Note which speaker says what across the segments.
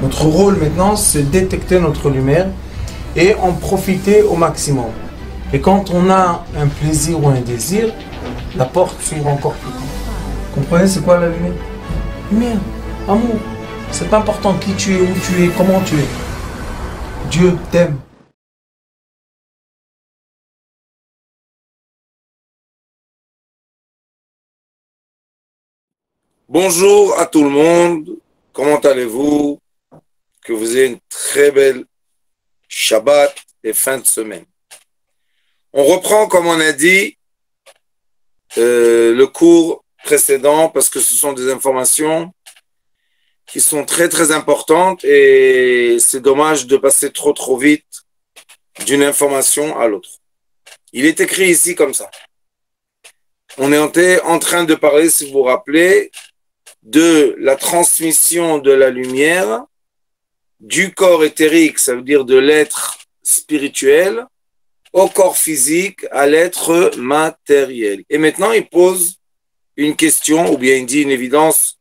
Speaker 1: Notre rôle maintenant, c'est détecter notre lumière et en profiter au maximum. Et quand on a un plaisir ou un désir, la porte s'ouvre encore plus grand. Comprenez, c'est quoi la lumière? Lumière, amour. C'est pas important qui tu es, où tu es, comment tu es. Dieu t'aime.
Speaker 2: Bonjour à tout le monde, comment allez-vous? Que vous ayez une très belle Shabbat et fin de semaine. On reprend, comme on a dit, le cours précédent parce que ce sont des informations qui sont très très importantes et c'est dommage de passer trop vite d'une information à l'autre. Il est écrit ici comme ça. On est en train de parler, si vous vous rappelez, de la transmission de la lumière du corps éthérique, ça veut dire de l'être spirituel, au corps physique, à l'être matériel. Et maintenant, il pose une question, ou bien il dit une évidence,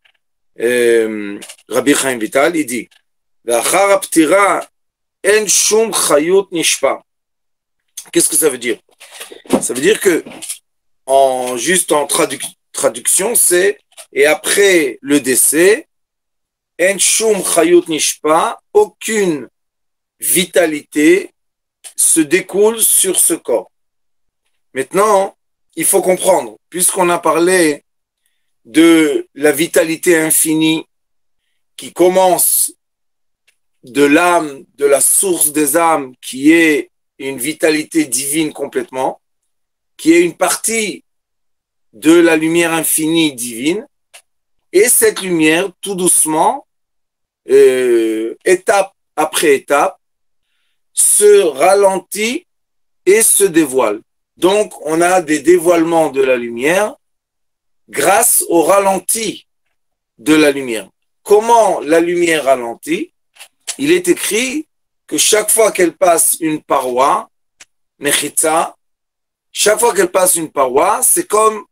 Speaker 2: Rabbi Chaim Vital, il dit, qu'est-ce que ça veut dire? Ça veut dire que, juste en traduction, c'est, et après le décès, En shum chayut nishpa, aucune vitalité se découle sur ce corps. Maintenant, il faut comprendre, puisqu'on a parlé de la vitalité infinie qui commence de l'âme, de la source des âmes, qui est une vitalité divine complètement, qui est une partie de la lumière infinie divine, et cette lumière, tout doucement, étape après étape, se ralentit et se dévoile. Donc, on a des dévoilements de la lumière grâce au ralenti de la lumière. Comment la lumière ralentit? Il est écrit que chaque fois qu'elle passe une paroi, mechitza, chaque fois qu'elle passe une paroi, c'est comme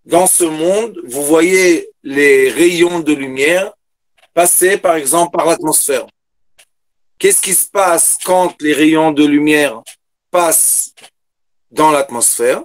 Speaker 2: dans ce monde, vous voyez les rayons de lumière passer par exemple par l'atmosphère. Qu'est-ce qui se passe quand les rayons de lumière passent dans l'atmosphère?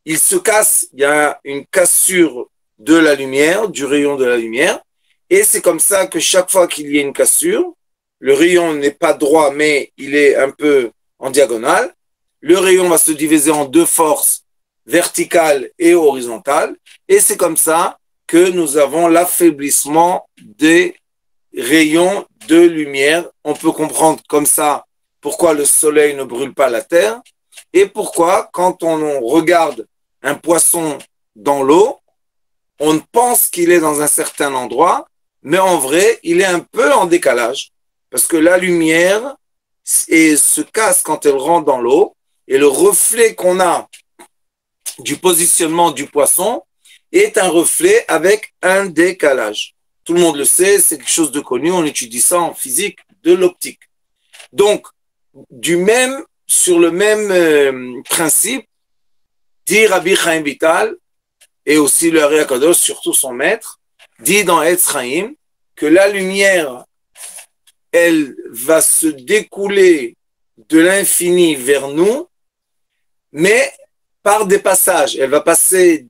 Speaker 2: Ils se cassent, il y a une cassure de la lumière, du rayon de la lumière, et c'est comme ça que chaque fois qu'il y a une cassure, le rayon n'est pas droit, mais il est un peu en diagonale, le rayon va se diviser en deux forces, verticale et horizontale, et c'est comme ça que nous avons l'affaiblissement des rayons de lumière. On peut comprendre comme ça pourquoi le soleil ne brûle pas la terre et pourquoi quand on regarde un poisson dans l'eau, on pense qu'il est dans un certain endroit, mais en vrai, il est un peu en décalage parce que la lumière se casse quand elle rentre dans l'eau et le reflet qu'on a du positionnement du poisson est un reflet avec un décalage. Tout le monde le sait, c'est quelque chose de connu, on étudie ça en physique de l'optique. Donc, sur le même principe, dit Rabbi Chaim Vital, et aussi le Ari Akadosh, surtout son maître, dit dans Etz Chaim, que la lumière, elle va se découler de l'infini vers nous, mais par des passages. Elle va passer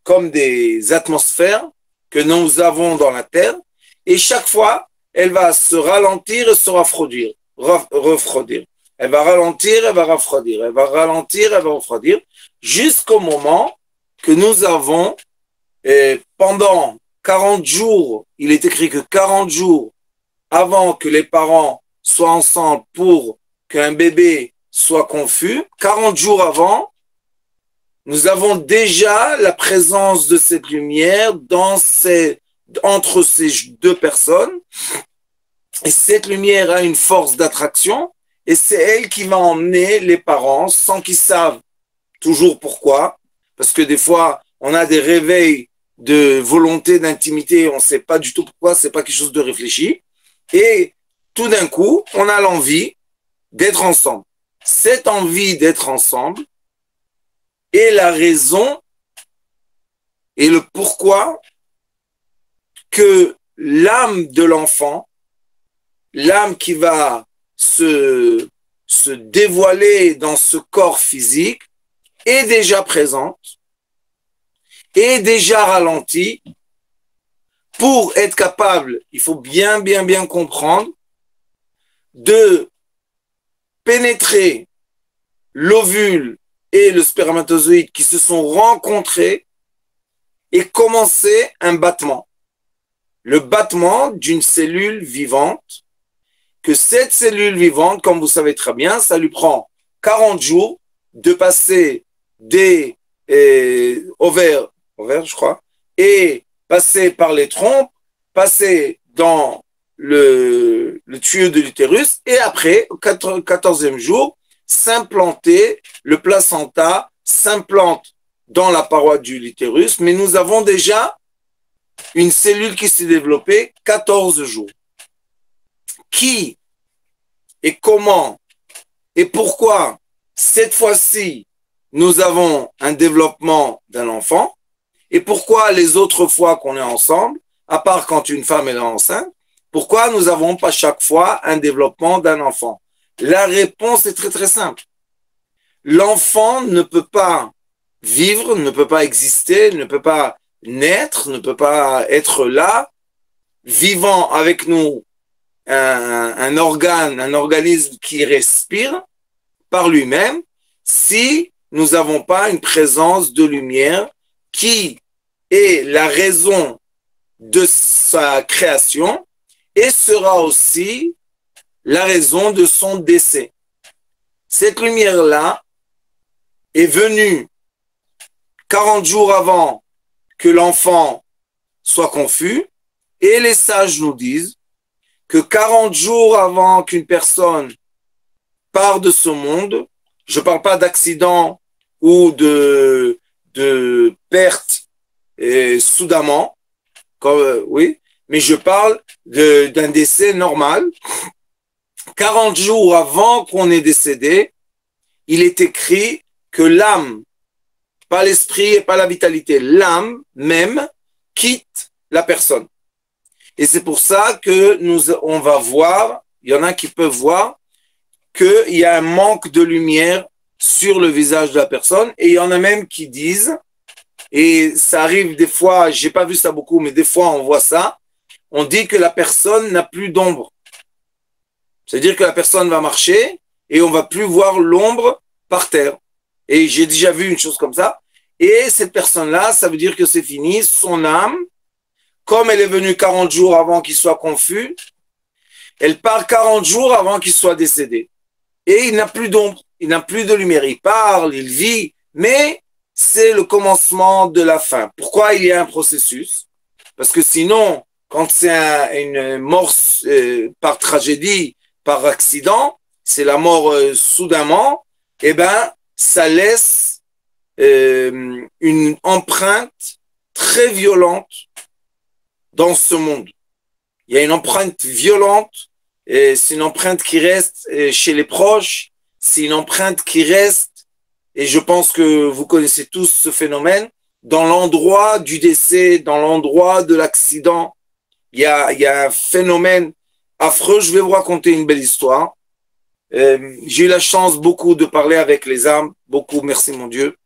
Speaker 2: comme des atmosphères que nous avons dans la Terre, et chaque fois, elle va se ralentir et se refroidir. Elle va ralentir, elle va refroidir, elle va ralentir, elle va refroidir, jusqu'au moment que nous avons, pendant 40 jours, il est écrit que 40 jours avant que les parents soient ensemble pour qu'un bébé soit confus, 40 jours avant, nous avons déjà la présence de cette lumière entre ces deux personnes. Et cette lumière a une force d'attraction et c'est elle qui va emmener les parents sans qu'ils savent toujours pourquoi. Parce que des fois, on a des réveils de volonté d'intimité, on ne sait pas du tout pourquoi, c'est pas quelque chose de réfléchi. Et tout d'un coup, on a l'envie d'être ensemble. Cette envie d'être ensemble est la raison et le pourquoi que l'âme de l'enfant l'âme qui va se dévoiler dans ce corps physique est déjà présente, est déjà ralentie. Pour être capable, il faut bien comprendre, de pénétrer l'ovule et le spermatozoïde qui se sont rencontrés et commencer un battement. Le battement d'une cellule vivante, que cette cellule vivante, comme vous savez très bien, ça lui prend 40 jours de passer des ovaires, je crois, et passer par les trompes, passer dans le tuyau de l'utérus, et après, au 14e jour, s'implanter, le placenta s'implante dans la paroi de l'utérus, mais nous avons déjà une cellule qui s'est développée 14 jours. Qui et comment et pourquoi cette fois-ci nous avons un développement d'un enfant et pourquoi les autres fois qu'on est ensemble, à part quand une femme est enceinte, pourquoi nous n'avons pas chaque fois un développement d'un enfant? La réponse est très simple. L'enfant ne peut pas vivre, ne peut pas exister, ne peut pas naître, ne peut pas être là, vivant avec nous un organe, un organisme qui respire par lui-même, si nous n'avons pas une présence de lumière qui est la raison de sa création et sera aussi la raison de son décès. Cette lumière-là est venue 40 jours avant que l'enfant soit confus, et les sages nous disent que 40 jours avant qu'une personne part de ce monde, je ne parle pas d'accident ou de perte soudainement, oui, mais je parle d'un décès normal. 40 jours avant qu'on est décédé, il est écrit que l'âme, pas l'esprit et pas la vitalité, l'âme même quitte la personne. Et c'est pour ça que on va voir, il y en a qui peuvent voir, qu'il y a un manque de lumière sur le visage de la personne. Et il y en a même qui disent, et ça arrive des fois, j'ai pas vu ça beaucoup, mais des fois on voit ça, on dit que la personne n'a plus d'ombre. C'est-à-dire que la personne va marcher et on va plus voir l'ombre par terre. Et j'ai déjà vu une chose comme ça. Et cette personne-là, ça veut dire que c'est fini. Son âme, comme elle est venue 40 jours avant qu'il soit confus, elle part 40 jours avant qu'il soit décédé. Et il n'a plus d'ombre, il n'a plus de lumière. Il parle, il vit, mais c'est le commencement de la fin. Pourquoi il y a un processus? Parce que sinon, quand c'est une mort par tragédie, par accident, c'est la mort soudainement, eh ben, ça laisse une empreinte très violente dans ce monde. Il y a une empreinte violente, et c'est une empreinte qui reste chez les proches, c'est une empreinte qui reste, et je pense que vous connaissez tous ce phénomène, dans l'endroit du décès, dans l'endroit de l'accident. Il y a un phénomène affreux. Je vais vous raconter une belle histoire. J'ai eu la chance beaucoup de parler avec les âmes, beaucoup, merci mon Dieu.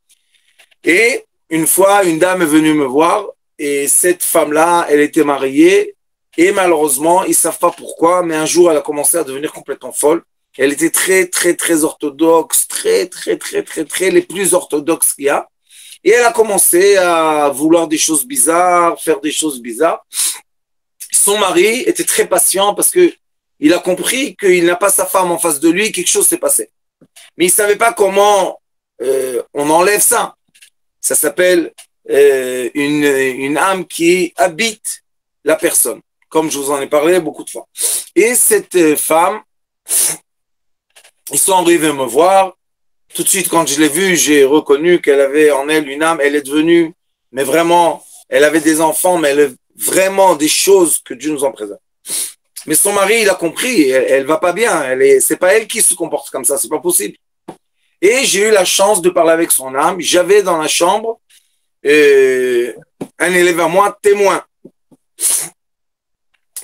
Speaker 2: Et une fois, une dame est venue me voir, et cette femme-là, elle était mariée, et malheureusement, ils ne savent pas pourquoi, mais un jour, elle a commencé à devenir complètement folle. Elle était très orthodoxe, très, les plus orthodoxes qu'il y a. Et elle a commencé à vouloir des choses bizarres, faire des choses bizarres. Son mari était très patient parce que il a compris qu'il n'a pas sa femme en face de lui, quelque chose s'est passé. Mais il ne savait pas comment on enlève ça. Ça s'appelle une âme qui habite la personne, comme je vous en ai parlé beaucoup de fois. Et cette femme, ils sont arrivés me voir. Tout de suite, quand je l'ai vue, j'ai reconnu qu'elle avait en elle une âme. Elle est devenue, mais vraiment, elle avait des enfants, mais elle est vraiment des choses que Dieu nous en préserve. Mais son mari, il a compris, elle va pas bien. C'est pas elle qui se comporte comme ça, c'est pas possible. Et j'ai eu la chance de parler avec son âme. J'avais dans la chambre un élève à moi, témoin.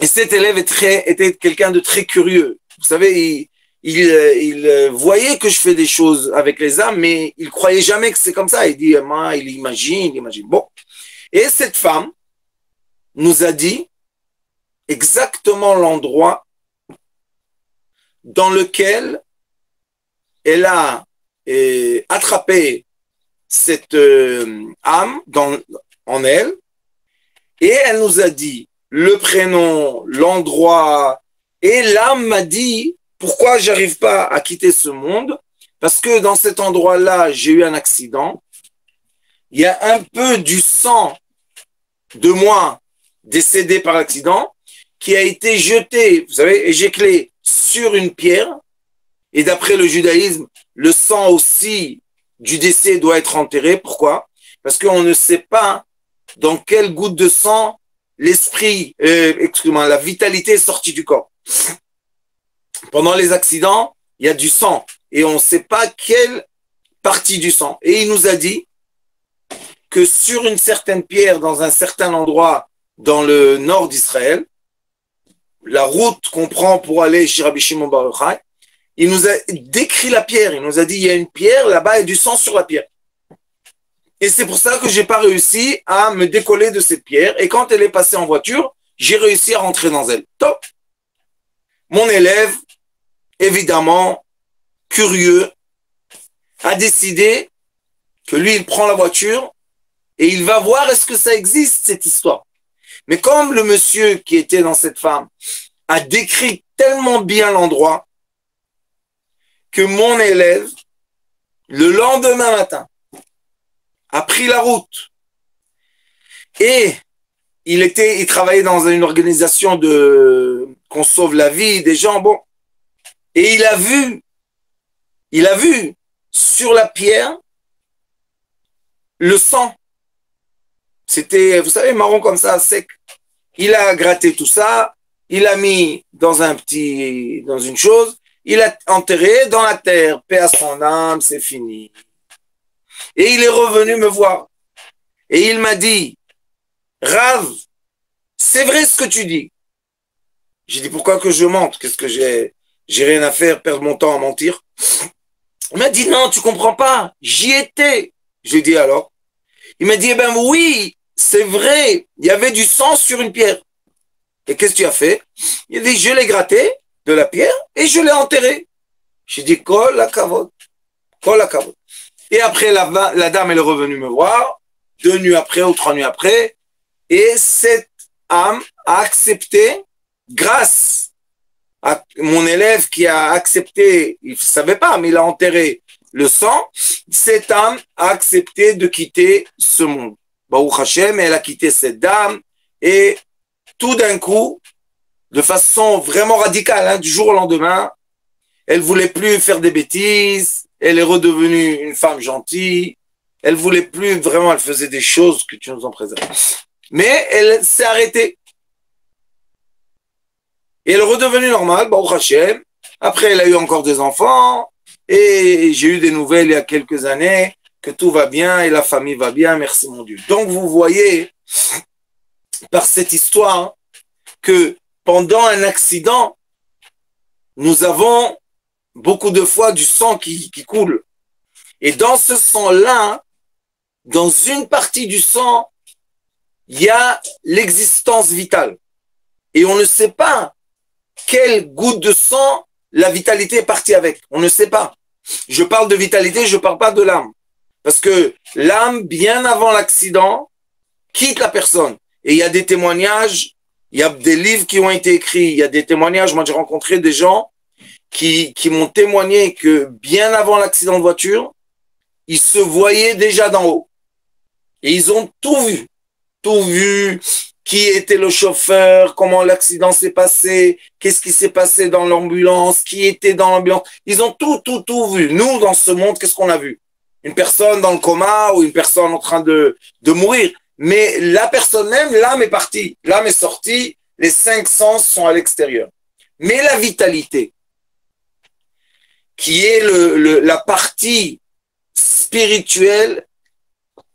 Speaker 2: Et cet élève était quelqu'un de très curieux. Vous savez, il voyait que je fais des choses avec les âmes, mais il croyait jamais que c'est comme ça. Il dit, moi, il imagine. Bon. Et cette femme nous a dit exactement l'endroit dans lequel elle a attrapé cette âme en elle, et elle nous a dit le prénom, l'endroit, et l'âme m'a dit pourquoi j'arrive pas à quitter ce monde, parce que dans cet endroit-là, j'ai eu un accident, il y a un peu du sang de moi décédé par accident qui a été jeté, vous savez, éjecté sur une pierre, et d'après le judaïsme, le sang aussi du décès doit être enterré. Pourquoi? Parce qu'on ne sait pas dans quelle goutte de sang l'esprit, excusez-moi, la vitalité est sortie du corps. Pendant les accidents, il y a du sang et on ne sait pas quelle partie du sang. Et il nous a dit que sur une certaine pierre, dans un certain endroit dans le nord d'Israël, la route qu'on prend pour aller chez Rabbi Shimon Bar Yochai, il nous a décrit la pierre. Il nous a dit, il y a une pierre, là-bas, et du sang sur la pierre. Et c'est pour ça que j'ai pas réussi à me décoller de cette pierre. Et quand elle est passée en voiture, j'ai réussi à rentrer dans elle. Top. Mon élève, évidemment, curieux, a décidé que lui, il prend la voiture et il va voir est-ce que ça existe, cette histoire. Mais comme le monsieur qui était dans cette femme a décrit tellement bien l'endroit que mon élève, le lendemain matin, a pris la route et il travaillait dans une organisation qu'on sauve la vie des gens, bon, et il a vu sur la pierre le sang. C'était, vous savez, marron comme ça, sec. Il a gratté tout ça, il a mis dans une chose, il a enterré dans la terre, paix à son âme, c'est fini. Et il est revenu me voir. Et il m'a dit, Rav, c'est vrai ce que tu dis. J'ai dit, pourquoi que je mente? Qu'est-ce que j'ai rien à faire, perdre mon temps à mentir? Il m'a dit, non, tu comprends pas, j'y étais. J'ai dit, alors? Il m'a dit, eh ben oui, c'est vrai, il y avait du sang sur une pierre. Et qu'est-ce que tu as fait? Il a dit, je l'ai gratté de la pierre et je l'ai enterré. J'ai dit, kol la kavod. Et après, la dame, elle est revenue me voir, 2 nuits après ou 3 nuits après, et cette âme a accepté, grâce à mon élève qui a accepté, il ne savait pas, mais il a enterré le sang, cette âme a accepté de quitter ce monde. Baruch Hashem, elle a quitté cette dame, et tout d'un coup, de façon vraiment radicale, du jour au lendemain, elle voulait plus faire des bêtises, elle est redevenue une femme gentille, elle voulait plus vraiment, elle faisait des choses que tu nous en préserves. Mais elle s'est arrêtée. Et elle est redevenue normale, Baruch Hashem. Après, elle a eu encore des enfants, et j'ai eu des nouvelles il y a quelques années que tout va bien et la famille va bien, merci mon Dieu. Donc vous voyez, par cette histoire, que pendant un accident, nous avons beaucoup de fois du sang qui coule. Et dans ce sang-là, dans une partie du sang, il y a l'existence vitale. Et on ne sait pas quelle goutte de sang la vitalité est partie avec. On ne sait pas. Je parle de vitalité, je ne parle pas de l'âme. Parce que l'âme, bien avant l'accident, quitte la personne. Et il y a des témoignages, il y a des livres qui ont été écrits, il y a des témoignages. Moi, j'ai rencontré des gens qui m'ont témoigné que bien avant l'accident de voiture, ils se voyaient déjà d'en haut. Et ils ont tout vu, qui était le chauffeur, comment l'accident s'est passé, qu'est-ce qui s'est passé dans l'ambulance, qui était dans l'ambulance. Ils ont tout vu. Nous, dans ce monde, qu'est-ce qu'on a vu? Une personne dans le coma ou une personne en train de mourir. Mais la personne même, l'âme est partie, l'âme est sortie, les 5 sens sont à l'extérieur. Mais la vitalité, qui est la partie spirituelle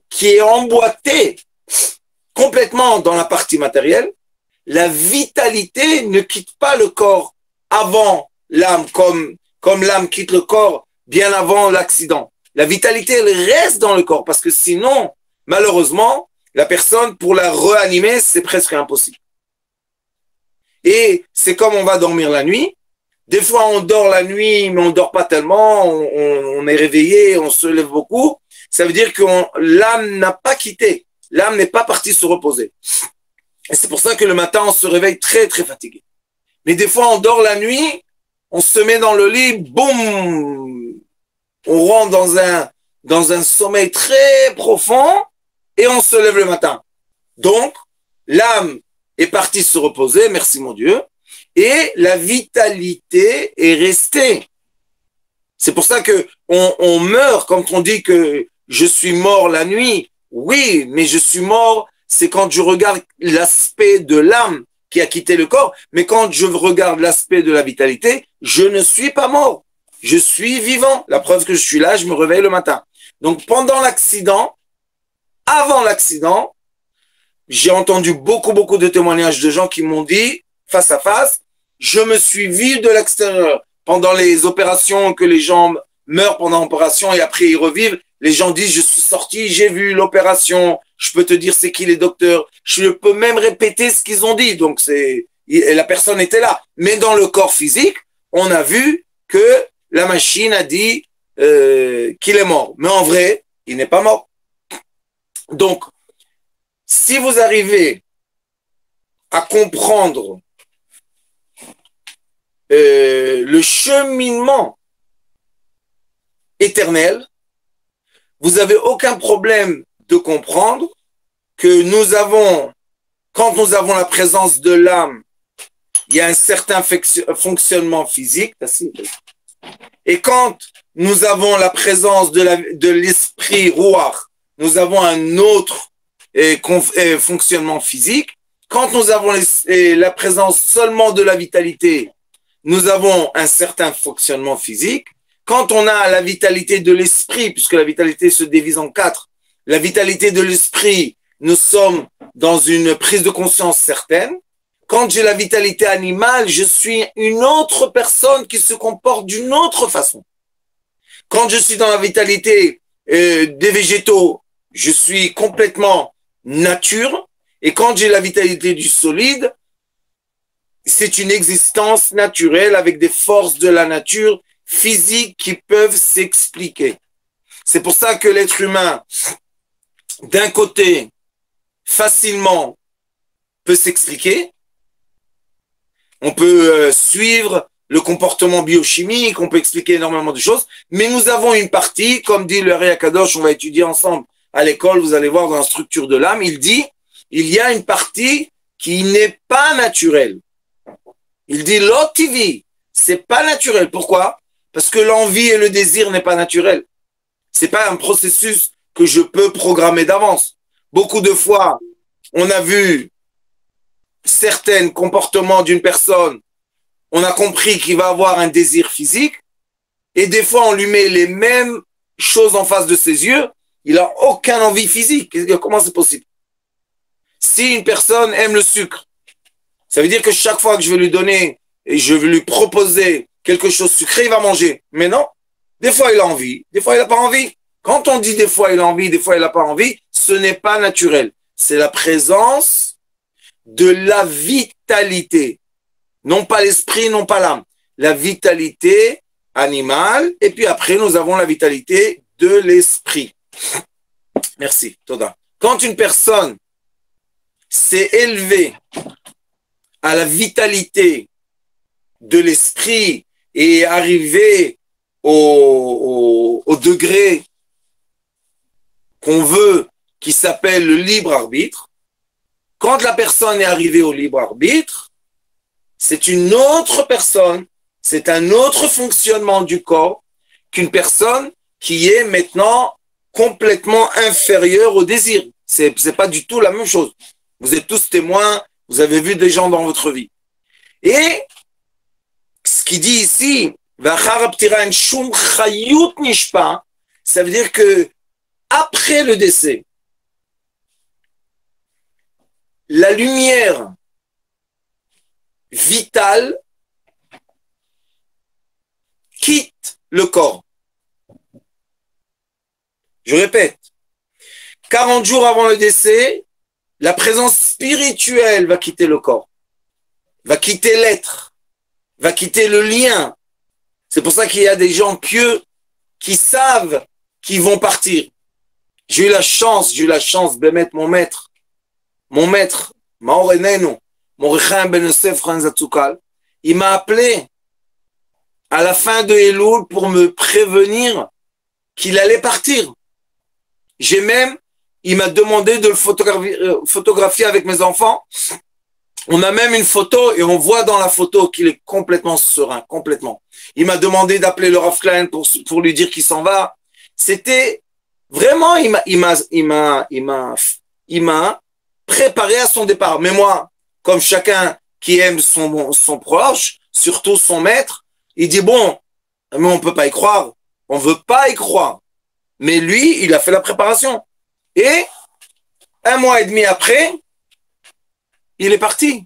Speaker 2: qui est emboîtée complètement dans la partie matérielle, la vitalité ne quitte pas le corps avant l'âme, comme l'âme quitte le corps bien avant l'accident. La vitalité, elle reste dans le corps, parce que sinon, malheureusement, la personne, pour la réanimer, c'est presque impossible. Et c'est comme on va dormir la nuit. Des fois, on dort la nuit, mais on dort pas tellement, on est réveillé, on se lève beaucoup. Ça veut dire que l'âme n'a pas quitté. L'âme n'est pas partie se reposer. Et c'est pour ça que le matin, on se réveille très, très fatigué. Mais des fois, on dort la nuit, on se met dans le lit, boum, on rentre dans un sommeil très profond et on se lève le matin. Donc, l'âme est partie se reposer, merci mon Dieu, et la vitalité est restée. C'est pour ça que on meurt quand on dit que je suis mort la nuit. Oui, mais je suis mort, c'est quand je regarde l'aspect de l'âme qui a quitté le corps, mais quand je regarde l'aspect de la vitalité, je ne suis pas mort. Je suis vivant. La preuve que je suis là, je me réveille le matin. Donc pendant l'accident, avant l'accident, j'ai entendu beaucoup de témoignages de gens qui m'ont dit, face à face, je me suis vu de l'extérieur. Pendant les opérations, que les gens meurent pendant l'opération et après ils revivent, les gens disent, je suis sorti, j'ai vu l'opération, je peux te dire c'est qui les docteurs, je peux même répéter ce qu'ils ont dit, donc la personne était là. Mais dans le corps physique, on a vu que la machine a dit qu'il est mort. Mais en vrai, il n'est pas mort. Donc, si vous arrivez à comprendre le cheminement éternel, vous n'avez aucun problème de comprendre que quand nous avons la présence de l'âme, il y a un certain fonctionnement physique. Et quand nous avons la présence de l'esprit Ruach, nous avons un autre fonctionnement physique. Quand nous avons la présence seulement de la vitalité, nous avons un certain fonctionnement physique. Quand on a la vitalité de l'esprit, puisque la vitalité se divise en 4, la vitalité de l'esprit, nous sommes dans une prise de conscience certaine. Quand j'ai la vitalité animale, je suis une autre personne qui se comporte d'une autre façon. Quand je suis dans la vitalité des végétaux, je suis complètement nature. Et quand j'ai la vitalité du solide, c'est une existence naturelle avec des forces de la nature physiques qui peuvent s'expliquer. C'est pour ça que l'être humain, d'un côté, facilement peut s'expliquer. On peut suivre le comportement biochimique, on peut expliquer énormément de choses, mais nous avons une partie, comme dit le Réa Kadosh, on va étudier ensemble à l'école, vous allez voir dans la structure de l'âme, il dit, il y a une partie qui n'est pas naturelle. Il dit l'otivi, c'est pas naturel. Pourquoi? Parce que l'envie et le désir n'est pas naturel. C'est pas un processus que je peux programmer d'avance. Beaucoup de fois, on a vu certains comportements d'une personne, on a compris qu'il va avoir un désir physique, et des fois on lui met les mêmes choses en face de ses yeux, il n'a aucune envie physique. Comment c'est possible? Si une personne aime le sucre, ça veut dire que chaque fois que je vais lui donner et je vais lui proposer quelque chose sucré, il va manger. Mais non, des fois il a envie, des fois il n'a pas envie. Quand on dit des fois il a envie, des fois il n'a pas envie, ce n'est pas naturel. C'est la présence de la vitalité. Non pas l'esprit, non pas l'âme. La vitalité animale, et puis après nous avons la vitalité de l'esprit. Merci, Toda. Quand une personne s'est élevée à la vitalité de l'esprit et est arrivée au degré qu'on veut, qui s'appelle le libre arbitre, quand la personne est arrivée au libre arbitre, c'est une autre personne, c'est un autre fonctionnement du corps qu'une personne qui est maintenant complètement inférieure au désir. C'est pas du tout la même chose. Vous êtes tous témoins, vous avez vu des gens dans votre vie. Et ce qu'il dit ici, ça veut dire que après le décès, la lumière vitale quitte le corps. Je répète, 40 jours avant le décès, la présence spirituelle va quitter le corps, va quitter l'être, va quitter le lien. C'est pour ça qu'il y a des gens pieux qui savent qu'ils vont partir. J'ai eu la chance, Bémet, mon maître, Maorenenu, Morichaim Ben Yosef Ranzatzukal, il m'a appelé à la fin de Elul pour me prévenir qu'il allait partir. Il m'a demandé de le photographier avec mes enfants. On a même une photo et on voit dans la photo qu'il est complètement serein, complètement. Il m'a demandé d'appeler le Rav Klein pour lui dire qu'il s'en va. C'était vraiment, il m'a préparé à son départ. Mais moi, comme chacun qui aime son proche, surtout son maître, il dit bon, mais on peut pas y croire. On veut pas y croire. Mais lui, il a fait la préparation. Et 1 mois et demi après, il est parti.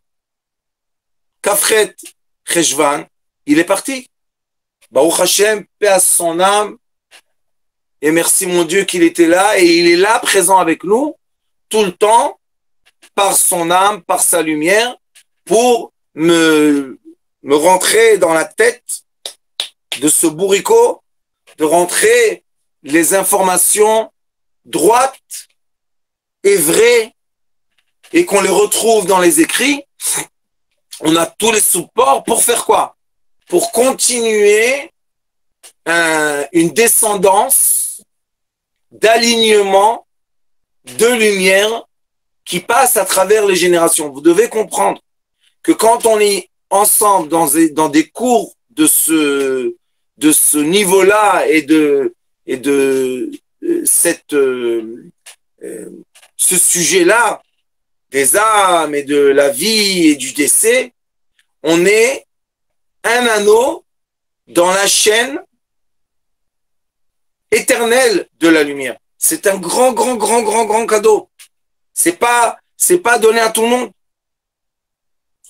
Speaker 2: Kafret Cheshvan, il est parti. Baruch Hashem, paix à son âme. Et merci mon Dieu qu'il était là. Et il est là, présent avec nous, tout le temps, par son âme, par sa lumière, pour me rentrer dans la tête de ce bourricot, de rentrer les informations droites et vraies, et qu'on les retrouve dans les écrits. On a tous les supports pour faire quoi? Pour continuer une descendance d'alignement, de lumière qui passe à travers les générations. Vous devez comprendre que quand on est ensemble dans des cours de ce niveau-là et de ce sujet-là, des âmes et de la vie et du décès, on est un anneau dans la chaîne éternelle de la lumière. C'est un grand cadeau. C'est pas donné à tout le monde.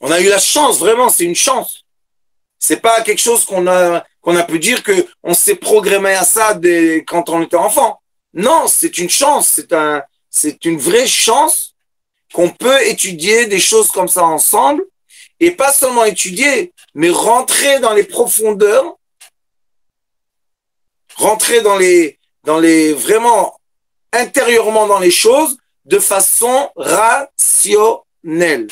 Speaker 2: On a eu la chance, vraiment, c'est une chance. C'est pas quelque chose qu'on a pu dire que on s'est programmé à ça quand on était enfant. Non, c'est une chance, c'est une vraie chance qu'on peut étudier des choses comme ça ensemble, et pas seulement étudier, mais rentrer dans les profondeurs, rentrer dans les vraiment intérieurement dans les choses de façon rationnelle.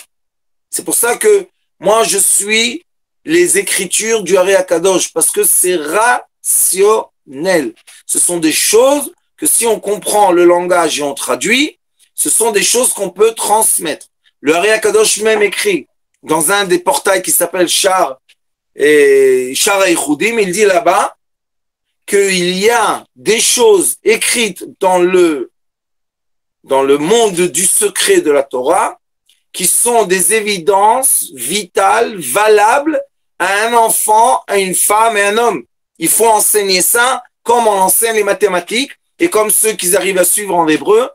Speaker 2: C'est pour ça que moi je suis les écritures du Ari Akadosh, parce que c'est rationnel. Ce sont des choses que si on comprend le langage et on traduit, ce sont des choses qu'on peut transmettre. Le Ari Akadosh même écrit dans un des portails qui s'appelle Shar Eichudim, il dit là-bas qu'il y a des choses écrites dans le monde du secret de la Torah qui sont des évidences vitales, valables à un enfant, à une femme et à un homme. Il faut enseigner ça comme on enseigne les mathématiques et comme ceux qui arrivent à suivre en hébreu.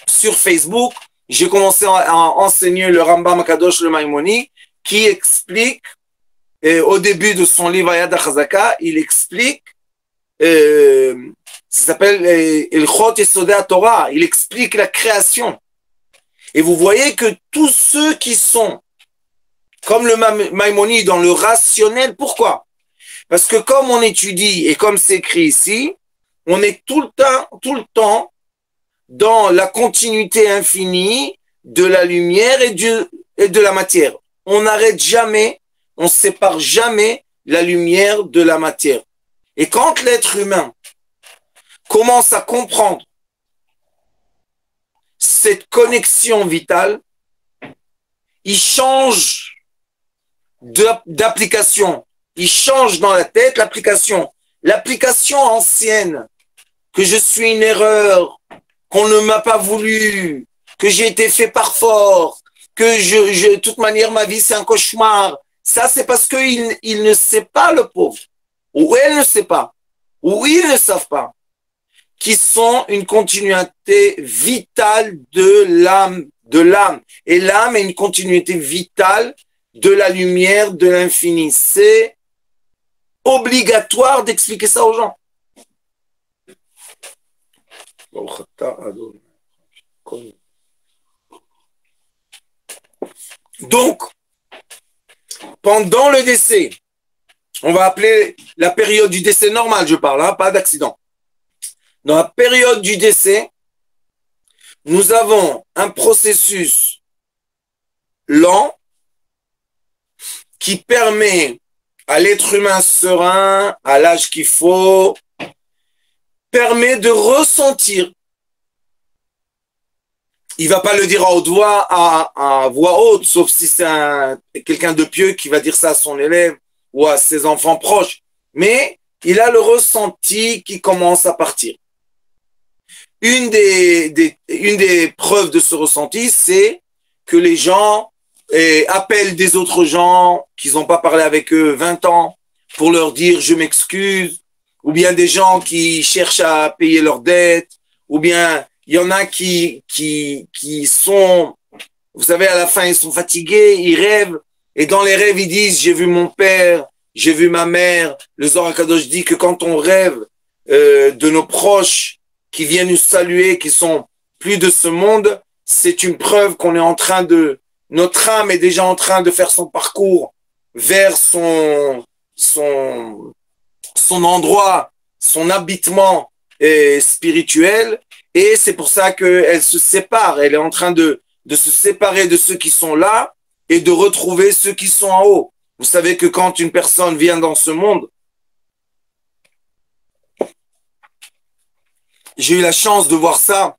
Speaker 2: Sur Facebook, j'ai commencé à enseigner le Rambam Akadosh le Maimoni qui explique, au début de son livre Ayad HaChazaka, il explique, ça s'appelle Ilchot Yesodei Torah, il explique la création. Et vous voyez que tous ceux qui sont comme le Maïmonide dans le rationnel, pourquoi? Parce que comme on étudie et comme c'est écrit ici, on est tout le temps dans la continuité infinie de la lumière et de la matière. On n'arrête jamais, on sépare jamais la lumière de la matière. Et quand l'être humain commence à comprendre cette connexion vitale, il change d'application. Il change dans la tête l'application. L'application ancienne, que je suis une erreur, qu'on ne m'a pas voulu, que j'ai été fait par force, que de toute manière ma vie c'est un cauchemar. Ça c'est parce qu'il ne sait pas, le pauvre, ou elle ne sait pas, ou ils ne savent pas, qui sont une continuité vitale de l'âme. Et l'âme est une continuité vitale de la lumière de l'infini. C'est obligatoire d'expliquer ça aux gens. Donc, pendant le décès, on va appeler la période du décès normale, je parle, hein, pas d'accident. Dans la période du décès, nous avons un processus lent qui permet à l'être humain serein, à l'âge qu'il faut, permet de ressentir. Il va pas le dire à haute voix, à voix haute, sauf si c'est quelqu'un de pieux qui va dire ça à son élève ou à ses enfants proches. Mais il a le ressenti qui commence à partir. Une des preuves de ce ressenti, c'est que les gens appellent des autres gens qu'ils n'ont pas parlé avec eux 20 ans pour leur dire je m'excuse, ou bien des gens qui cherchent à payer leurs dettes, ou bien il y en a qui sont, vous savez, à la fin ils sont fatigués, ils rêvent, et dans les rêves ils disent j'ai vu mon père, j'ai vu ma mère. Le Zohar HaKadosh dit que quand on rêve de nos proches qui viennent nous saluer, qui sont plus de ce monde, c'est une preuve qu'on est en train de, notre âme est déjà en train de faire son parcours vers son endroit, son habitement spirituel, et c'est pour ça qu'elle se sépare, elle est en train de se séparer de ceux qui sont là et de retrouver ceux qui sont en haut. Vous savez que quand une personne vient dans ce monde, j'ai eu la chance de voir ça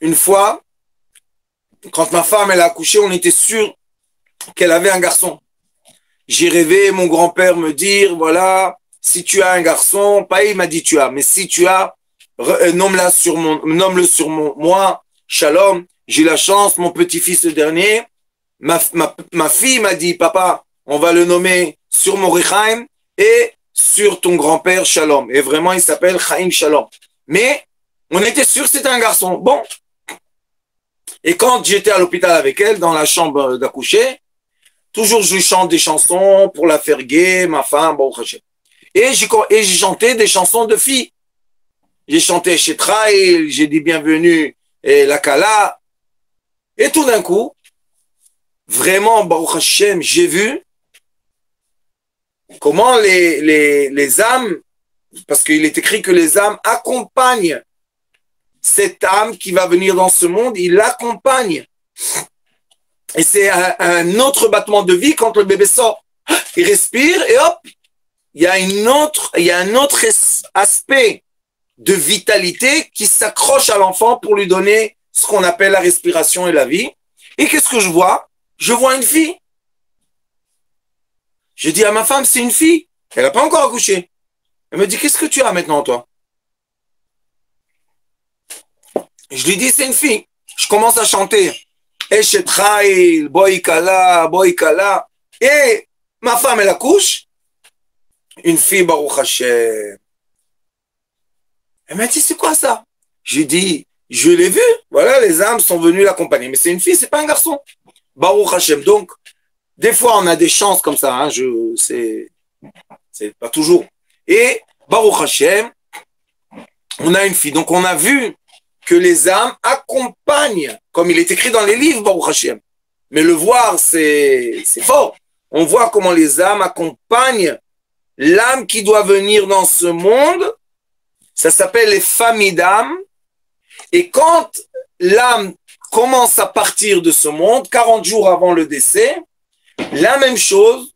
Speaker 2: une fois, quand ma femme elle a accouché, on était sûr qu'elle avait un garçon. J'ai rêvé mon grand-père me dire, voilà, si tu as un garçon, pas il m'a dit tu as, mais si tu as, nomme-le sur moi, Shalom, j'ai la chance, mon petit-fils le dernier, ma fille m'a dit, papa, on va le nommer sur Morichaim et sur ton grand-père Shalom. Et vraiment, il s'appelle Chaim Shalom. Mais on était sûr que c'était un garçon. Bon. Et quand j'étais à l'hôpital avec elle, dans la chambre d'accoucher, toujours je lui chante des chansons pour la faire gai, ma femme, bon, et j'ai chanté des chansons de filles. J'ai chanté chez Trail, j'ai dit bienvenue et la Kala. Et tout d'un coup, vraiment, Baruch Hashem, j'ai vu comment les âmes, parce qu'il est écrit que les âmes accompagnent cette âme qui va venir dans ce monde, il l'accompagne. Et c'est un autre battement de vie quand le bébé sort. Il respire et hop, il y a un autre aspect de vitalité qui s'accroche à l'enfant pour lui donner ce qu'on appelle la respiration et la vie. Et qu'est-ce que je vois? Je vois une fille. Je dis à ma femme, c'est une fille. Elle n'a pas encore accouché. Elle me dit, qu'est-ce que tu as maintenant, toi? Je lui dis, c'est une fille. Je commence à chanter. Eshetrail, Boikala, Boikala. Et ma femme, elle accouche. Une fille, Baruch Hashem. Elle m'a dit, c'est quoi ça? J'ai dit, je l'ai vu. Voilà, les âmes sont venues l'accompagner. Mais c'est une fille, c'est pas un garçon. Baruch Hashem. Donc, des fois, on a des chances comme ça. Hein, c'est pas toujours. Et Baruch Hashem, on a une fille. Donc, on a vu que les âmes accompagnent, comme il est écrit dans les livres, Baruch Hashem. Mais le voir, c'est fort. On voit comment les âmes accompagnent l'âme qui doit venir dans ce monde. Ça s'appelle les familles d'âmes. Et quand l'âme commence à partir de ce monde, 40 jours avant le décès, la même chose,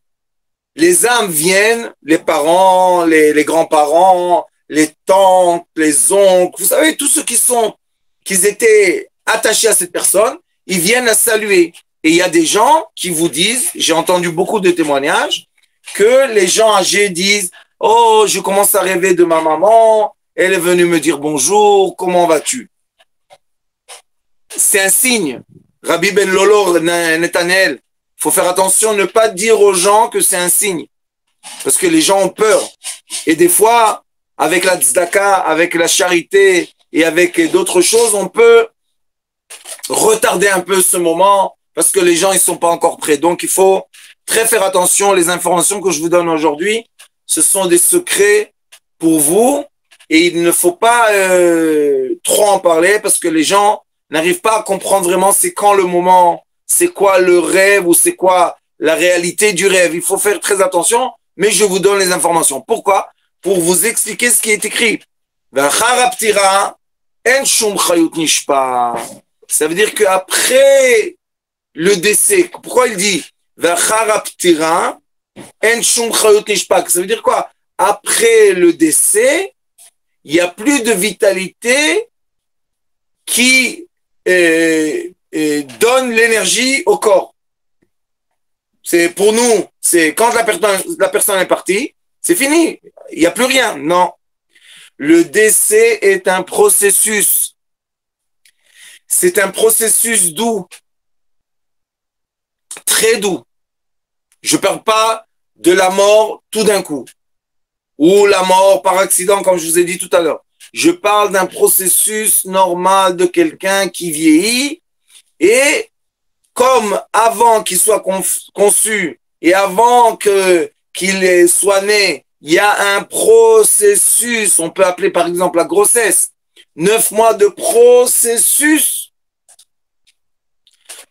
Speaker 2: les âmes viennent, les parents, les grands-parents, les tantes, les oncles, vous savez, tous ceux qui étaient attachés à cette personne, ils viennent la saluer. Et il y a des gens qui vous disent, j'ai entendu beaucoup de témoignages, que les gens âgés disent, oh, je commence à rêver de ma maman, elle est venue me dire bonjour, comment vas-tu? C'est un signe. Rabbi Ben Lolo, Netanel, il faut faire attention, ne pas dire aux gens que c'est un signe. Parce que les gens ont peur. Et des fois, avec la tzedaka, avec la charité et avec d'autres choses, on peut retarder un peu ce moment parce que les gens ils sont pas encore prêts. Donc il faut très faire attention, les informations que je vous donne aujourd'hui, ce sont des secrets pour vous et il ne faut pas trop en parler parce que les gens n'arrivent pas à comprendre vraiment c'est quand le moment, c'est quoi le rêve ou c'est quoi la réalité du rêve. Il faut faire très attention, mais je vous donne les informations. Pourquoi? Pour vous expliquer ce qui est écrit. Ça veut dire qu'après le décès, pourquoi il dit ça veut dire quoi? Après le décès, il n'y a plus de vitalité qui donne l'énergie au corps. C'est pour nous, c'est quand la personne est partie, c'est fini, il n'y a plus rien. Non. Le décès est un processus. C'est un processus doux, très doux. Je ne parle pas de la mort tout d'un coup, ou la mort par accident, comme je vous ai dit tout à l'heure. Je parle d'un processus normal de quelqu'un qui vieillit et comme avant qu'il soit conçu et avant qu'il soit né, il y a un processus, on peut appeler par exemple la grossesse, 9 mois de processus.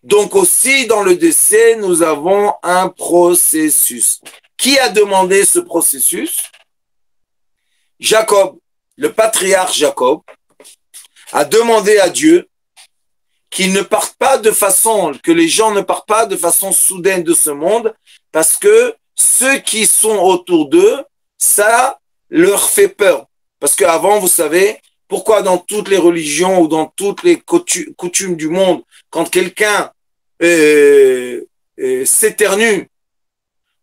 Speaker 2: Donc aussi dans le décès, nous avons un processus. Qui a demandé ce processus? Jacob, le patriarche Jacob, a demandé à Dieu qu'il ne parte pas de façon, que les gens ne partent pas de façon soudaine de ce monde, parce que ceux qui sont autour d'eux, ça leur fait peur. Parce qu'avant, vous savez, pourquoi dans toutes les religions ou dans toutes les coutumes du monde, quand quelqu'un s'éternue,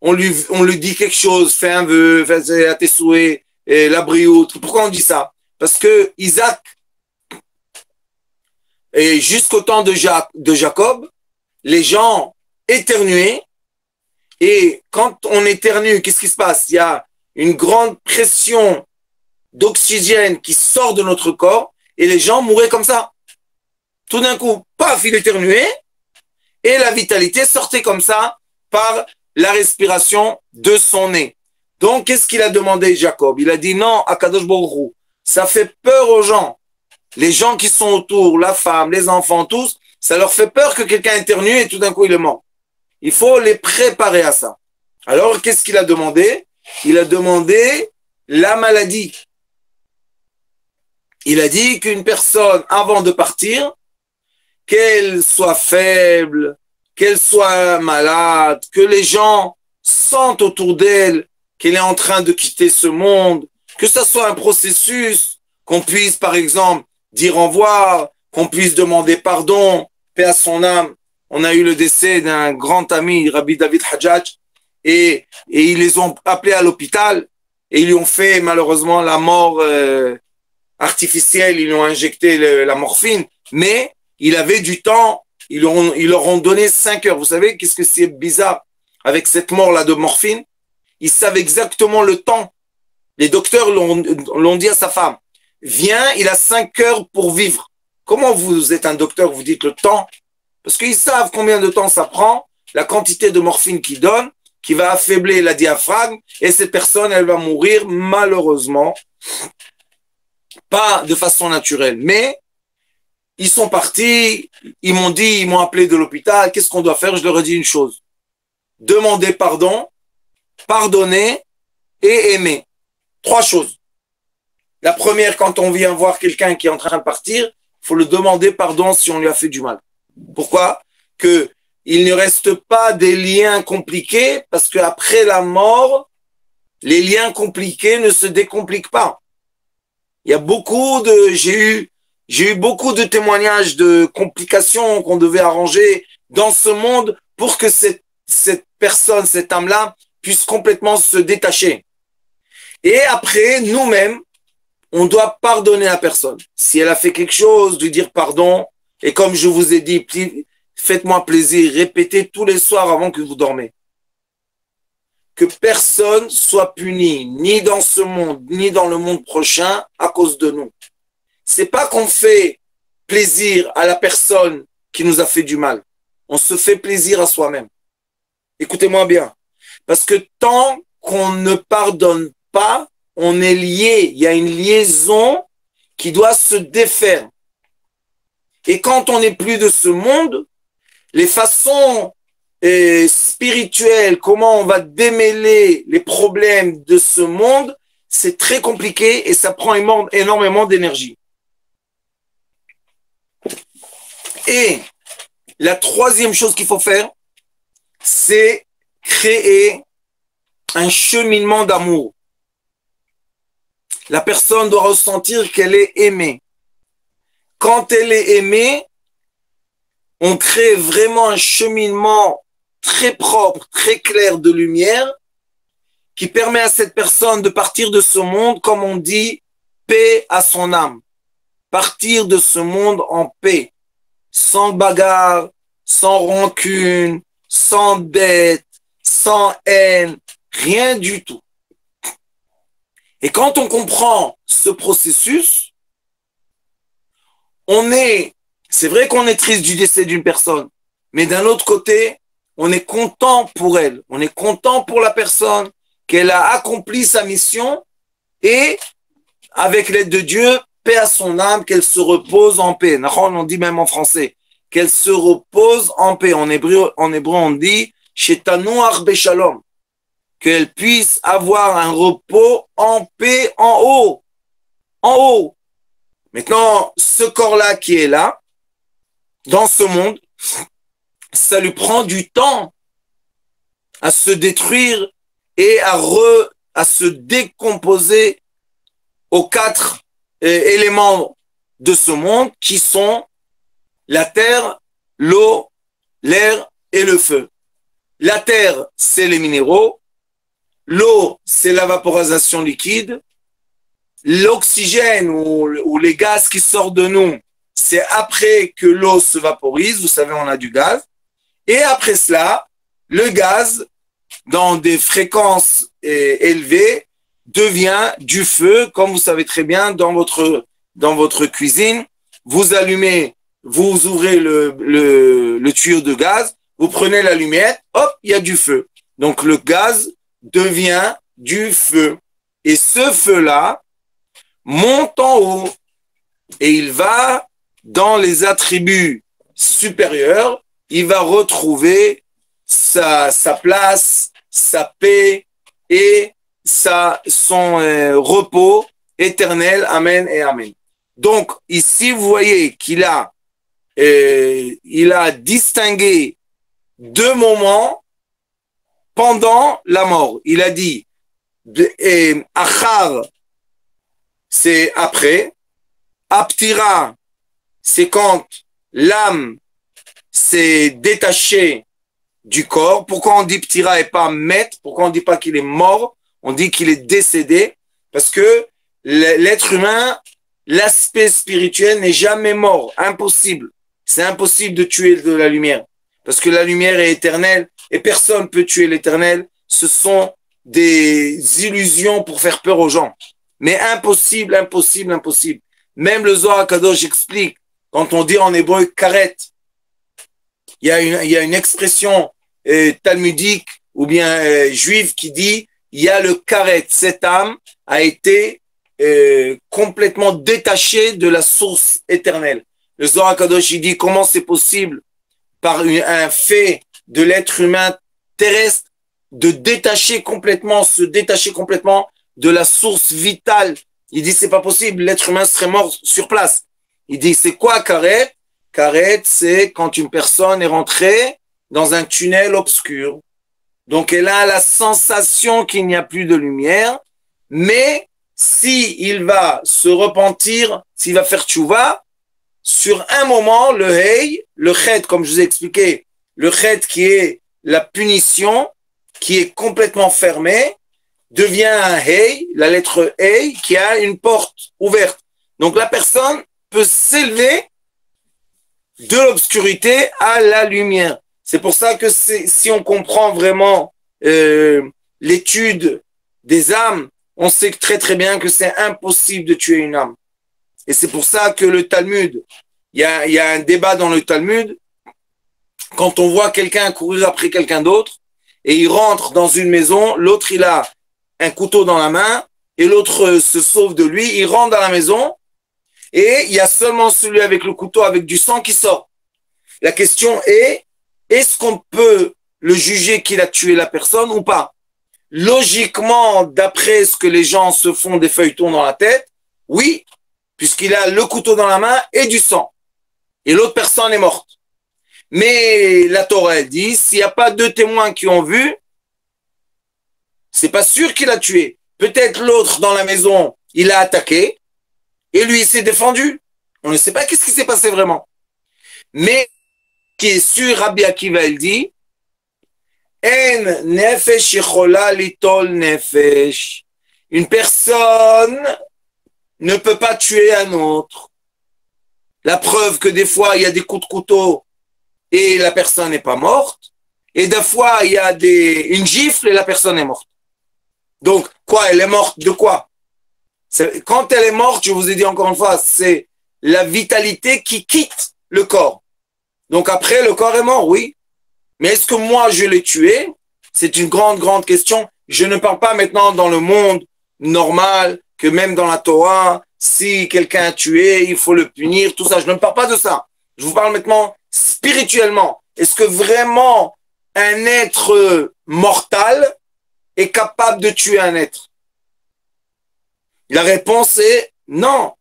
Speaker 2: on lui dit quelque chose, fais un vœu, fais à tes souhaits, la brioute. Pourquoi on dit ça? Parce que Isaac, et jusqu'au temps de Jacob, les gens éternuaient. Et quand on éternue, qu'est-ce qui se passe? Il y a une grande pression d'oxygène qui sort de notre corps et les gens mouraient comme ça. Tout d'un coup, paf, il éternuait et la vitalité sortait comme ça par la respiration de son nez. Donc, qu'est-ce qu'il a demandé, Jacob? Il a dit non à Kadosh Baruch Hu. Ça fait peur aux gens. Les gens qui sont autour, la femme, les enfants, tous, ça leur fait peur que quelqu'un éternue et tout d'un coup il est mort. Il faut les préparer à ça. Alors, qu'est-ce qu'il a demandé? Il a demandé la maladie. Il a dit qu'une personne, avant de partir, qu'elle soit faible, qu'elle soit malade, que les gens sentent autour d'elle qu'elle est en train de quitter ce monde, que ça soit un processus, qu'on puisse, par exemple, dire au revoir, qu'on puisse demander pardon, paix à son âme. On a eu le décès d'un grand ami, Rabbi David Hajjaj, et ils les ont appelés à l'hôpital et ils lui ont fait malheureusement la mort artificielle, ils lui ont injecté la morphine, mais il avait du temps, ils leur ont donné 5 heures. Vous savez qu'est-ce que c'est bizarre avec cette mort-là de morphine? Ils savent exactement le temps. Les docteurs l'ont dit à sa femme. Viens, il a 5 heures pour vivre. Comment vous êtes un docteur, vous dites le temps? Parce qu'ils savent combien de temps ça prend, la quantité de morphine qu'ils donnent, qui va affaiblir la diaphragme, et cette personne, elle va mourir malheureusement, pas de façon naturelle. Mais ils sont partis, ils m'ont appelé de l'hôpital, qu'est-ce qu'on doit faire? Je leur ai dit une chose. Demander pardon, pardonner et aimer. 3 choses. La première, quand on vient voir quelqu'un qui est en train de partir, il faut le demander pardon si on lui a fait du mal. Pourquoi? Que il ne reste pas des liens compliqués, parce qu'après la mort, les liens compliqués ne se décompliquent pas. Il y a j'ai eu beaucoup de témoignages de complications qu'on devait arranger dans ce monde pour que cette personne, cette âme-là, puisse complètement se détacher. Et après, nous-mêmes, on doit pardonner la personne. Si elle a fait quelque chose, lui dire pardon. Et comme je vous ai dit, faites-moi plaisir, répétez tous les soirs avant que vous dormez. Que personne soit puni, ni dans ce monde, ni dans le monde prochain, à cause de nous. C'est pas qu'on fait plaisir à la personne qui nous a fait du mal. On se fait plaisir à soi-même. Écoutez-moi bien. Parce que tant qu'on ne pardonne pas, on est lié. Il y a une liaison qui doit se défaire. Et quand on n'est plus de ce monde, les façons spirituelles, comment on va démêler les problèmes de ce monde, c'est très compliqué et ça prend énormément d'énergie. Et la troisième chose qu'il faut faire, c'est créer un cheminement d'amour. La personne doit ressentir qu'elle est aimée. Quand elle est aimée, on crée vraiment un cheminement très propre, très clair de lumière qui permet à cette personne de partir de ce monde, comme on dit, paix à son âme. Partir de ce monde en paix, sans bagarre, sans rancune, sans dette, sans haine, rien du tout. Et quand on comprend ce processus, c'est vrai qu'on est triste du décès d'une personne, mais d'un autre côté, on est content pour elle, on est content pour la personne, qu'elle a accompli sa mission et avec l'aide de Dieu, paix à son âme, qu'elle se repose en paix. On dit même en français, qu'elle se repose en paix. En hébreu on dit Shetanu arbe shalom, qu'elle puisse avoir un repos en paix en haut. En haut. Maintenant, ce corps-là qui est là, dans ce monde, ça lui prend du temps à se détruire et à se décomposer aux 4 éléments de ce monde qui sont la terre, l'eau, l'air et le feu. La terre, c'est les minéraux. L'eau, c'est la vaporisation liquide. L'oxygène ou les gaz qui sortent de nous, c'est après que l'eau se vaporise. Vous savez, on a du gaz. Et après cela, le gaz, dans des fréquences élevées, devient du feu, comme vous savez très bien, dans votre cuisine. Vous allumez, vous ouvrez le tuyau de gaz, vous prenez l'allumette, hop, il y a du feu. Donc le gaz devient du feu. Et ce feu-là monte en haut et il va dans les attributs supérieurs, il va retrouver sa place, sa paix et son repos éternel. Amen et amen. Donc, ici, vous voyez qu'il a distingué 2 moments pendant la mort. Il a dit, Achar, c'est après. Aptira, c'est quand l'âme s'est détachée du corps. Pourquoi on dit ptira et pas met? Pourquoi on dit pas qu'il est mort? On dit qu'il est décédé. Parce que l'être humain, l'aspect spirituel n'est jamais mort. Impossible. C'est impossible de tuer de la lumière. Parce que la lumière est éternelle et personne ne peut tuer l'éternel. Ce sont des illusions pour faire peur aux gens. Mais impossible, impossible, impossible. Même le Zohar Kadosh explique, quand on dit en hébreu karet, il y a une expression talmudique ou bien juive qui dit, il y a le karet, cette âme a été complètement détachée de la source éternelle. Le Zohar Kadosh, il dit, comment c'est possible par un fait de l'être humain terrestre de se détacher complètement de la source vitale. Il dit, c'est pas possible, l'être humain serait mort sur place. Il dit, c'est quoi karet? Karet, c'est quand une personne est rentrée dans un tunnel obscur. Donc, elle a la sensation qu'il n'y a plus de lumière, mais il va se repentir, s'il va faire tchouva, sur un moment, le hey, le chet, comme je vous ai expliqué, le chet qui est la punition, qui est complètement fermée, devient un hey, la lettre hey, qui a une porte ouverte. Donc la personne peut s'élever de l'obscurité à la lumière. C'est pour ça que si on comprend vraiment l'étude des âmes, on sait très très bien que c'est impossible de tuer une âme. Et c'est pour ça que le Talmud, il y a un débat dans le Talmud, quand on voit quelqu'un courir après quelqu'un d'autre, et il rentre dans une maison, l'autre il a un couteau dans la main et l'autre se sauve de lui, il rentre dans la maison et il y a seulement celui avec le couteau avec du sang qui sort. La question est, est-ce qu'on peut le juger qu'il a tué la personne ou pas? Logiquement, d'après ce que les gens se font des feuilletons dans la tête, oui, puisqu'il a le couteau dans la main et du sang. Et l'autre personne est morte. Mais la Torah, elle dit, s'il n'y a pas deux témoins qui ont vu, c'est pas sûr qu'il a tué. Peut-être l'autre dans la maison, il a attaqué et lui, il s'est défendu. On ne sait pas qu'est-ce qui s'est passé vraiment. Mais, qui est sûr, Rabbi Akiva, il dit, En nefesh yichola litol nefesh. Une personne ne peut pas tuer un autre. La preuve que des fois, il y a des coups de couteau et la personne n'est pas morte. Et des fois, il y a une gifle et la personne est morte. Donc, quoi, elle est morte de quoi? Quand elle est morte, je vous ai dit encore une fois, c'est la vitalité qui quitte le corps. Donc après, le corps est mort, oui. Mais est-ce que moi, je l'ai tué? C'est une grande, grande question. Je ne parle pas maintenant dans le monde normal, que même dans la Torah, si quelqu'un a tué, il faut le punir, tout ça. Je ne parle pas de ça. Je vous parle maintenant spirituellement. Est-ce que vraiment un être mortal est capable de tuer un être? La réponse est non.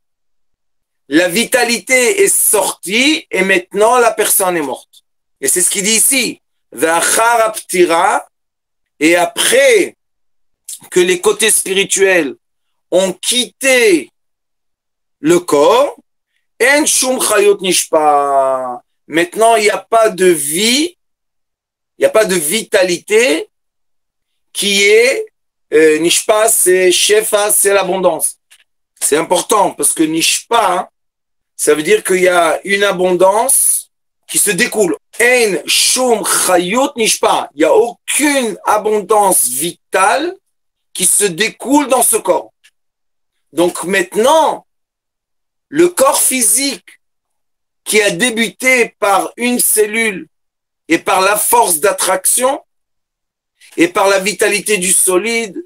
Speaker 2: La vitalité est sortie et maintenant la personne est morte. Et c'est ce qu'il dit ici. Et après que les côtés spirituels ont quitté le corps, maintenant il n'y a pas de vie, il n'y a pas de vitalité qui est Nishpa, c'est Shefa, c'est l'abondance. C'est important parce que Nishpa, ça veut dire qu'il y a une abondance qui se découle. En Shum Chayut Nishpa. Il n'y a aucune abondance vitale qui se découle dans ce corps. Donc maintenant, le corps physique qui a débuté par une cellule et par la force d'attraction et par la vitalité du solide,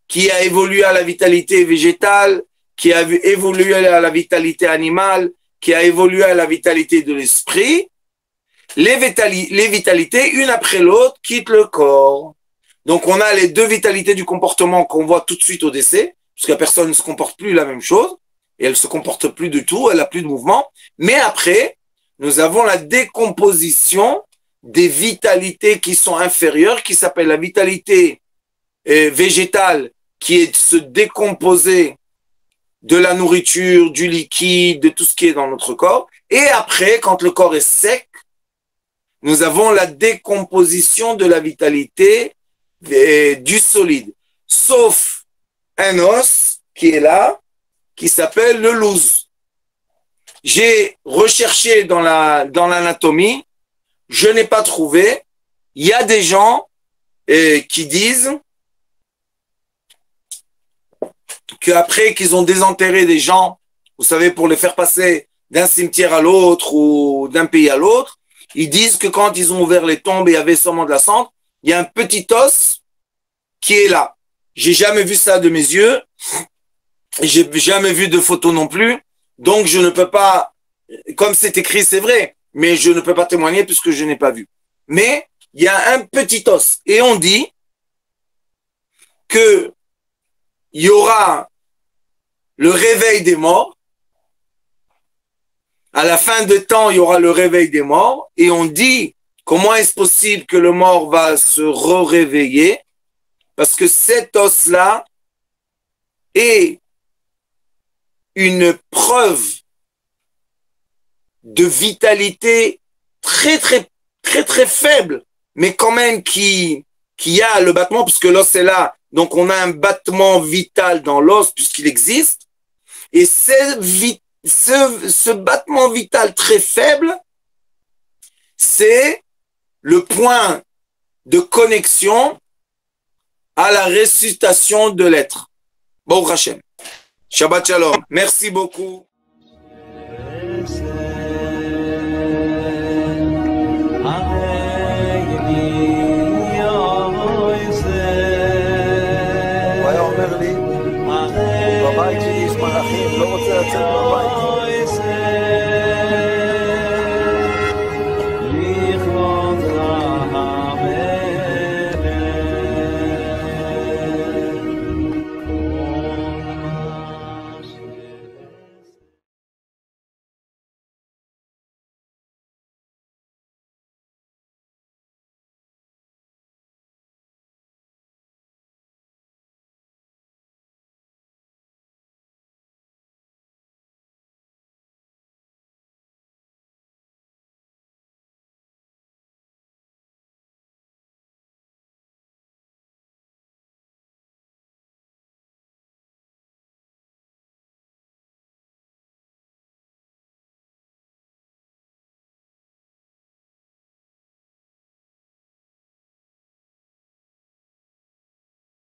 Speaker 2: qui a évolué à la vitalité végétale, qui a évolué à la vitalité animale, qui a évolué à la vitalité de l'esprit, les vitalités, une après l'autre, quittent le corps. Donc on a les deux vitalités du comportement qu'on voit tout de suite au décès, parce que la personne ne se comporte plus la même chose, et elle ne se comporte plus du tout, elle n'a plus de mouvement. Mais après, nous avons la décomposition des vitalités qui sont inférieures, qui s'appelle la vitalité végétale, qui est de se décomposer de la nourriture, du liquide, de tout ce qui est dans notre corps. Et après, quand le corps est sec, nous avons la décomposition de la vitalité du solide. Sauf un os qui est là, qui s'appelle le louz. J'ai recherché dans l'anatomie, je n'ai pas trouvé. Il y a des gens qui disent qu'après qu'ils ont désenterré des gens, vous savez, pour les faire passer d'un cimetière à l'autre ou d'un pays à l'autre, ils disent que quand ils ont ouvert les tombes et il y avait seulement de la cendre, il y a un petit os qui est là. J'ai jamais vu ça de mes yeux. J'ai jamais vu de photo non plus. Donc, je ne peux pas, comme c'est écrit, c'est vrai, mais je ne peux pas témoigner puisque je n'ai pas vu. Mais, il y a un petit os. Et on dit que il y aura le réveil des morts. À la fin de temps, il y aura le réveil des morts. Et on dit, comment est-ce possible que le mort va se réveiller? Parce que cet os-là est une preuve de vitalité très, très, très, très faible, mais quand même qui a le battement, puisque l'os est là. Donc, on a un battement vital dans l'os, puisqu'il existe. Et ce battement vital très faible, c'est le point de connexion à la ressuscitation de l'être. Baruch Hashem. Shabbat Shalom. Merci beaucoup.